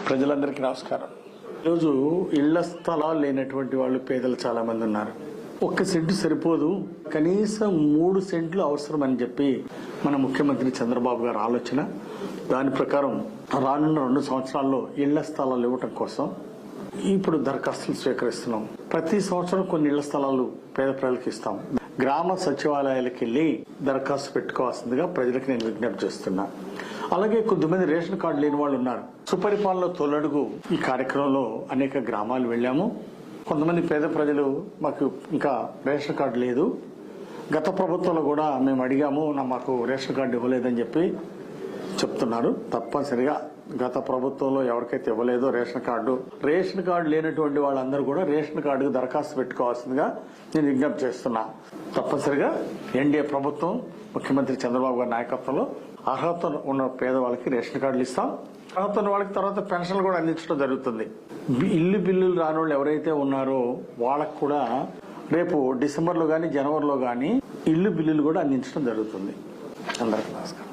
ప్రజలందరికీ నమస్కారం. ఈరోజు ఇళ్ల స్థలాలు లేనటువంటి వాళ్ళు పేదలు చాలా మంది ఉన్నారు. 1 సెంటు సరిపోదు, కనీసం 3 సెంట్లు అవసరం అని చెప్పి మన ముఖ్యమంత్రి చంద్రబాబు గారు ఆలోచన. దాని ప్రకారం రానున్న 2 సంవత్సరాల్లో ఇళ్ల స్థలాలు ఇవ్వటం కోసం ఇప్పుడు దరఖాస్తులు స్వీకరిస్తున్నాం. ప్రతి సంవత్సరం కొన్ని ఇళ్ల స్థలాలు పేద ప్రజలకు ఇస్తాం. గ్రామ సచివాలయాలకు వెళ్లి దరఖాస్తు పెట్టుకోవాల్సిందిగా ప్రజలకు నేను విజ్ఞప్తి చేస్తున్నా. అలాగే కొద్దిమంది రేషన్ కార్డు లేని వాళ్ళు ఉన్నారు. సుపరిపాలన తొలడుగు ఈ కార్యక్రమంలో అనేక గ్రామాలు వెళ్ళాము. కొంతమంది పేద ప్రజలు మాకు ఇంకా రేషన్ కార్డు లేదు, గత ప్రభుత్వంలో కూడా మేము అడిగాము, మాకు రేషన్ కార్డు ఇవ్వలేదని చెప్పి చెప్తున్నారు. తప్పనిసరిగా గత ప్రభుత్వంలో ఎవరికైతే ఇవ్వలేదో రేషన్ కార్డు లేనటువంటి వాళ్ళందరూ కూడా రేషన్ కార్డుకు దరఖాస్తు పెట్టుకోవాల్సిందిగా నేను విజ్ఞప్తి చేస్తున్నా. తప్పనిసరిగా ఎన్డీఏ ప్రభుత్వం ముఖ్యమంత్రి చంద్రబాబు గారి నాయకత్వంలో అర్హత ఉన్న పేదవాళ్ళకి రేషన్ కార్డులు ఇస్తాం. అర్హత ఉన్న వాళ్ళకి తర్వాత పెన్షన్లు కూడా అందించడం జరుగుతుంది. ఇల్లు బిల్లులు రాని వాళ్ళు ఎవరైతే ఉన్నారో వాళ్ళకు కూడా రేపు డిసెంబర్లో కానీ జనవరిలో కానీ ఇల్లు బిల్లులు కూడా అందించడం జరుగుతుంది. అందరికీ నమస్కారం.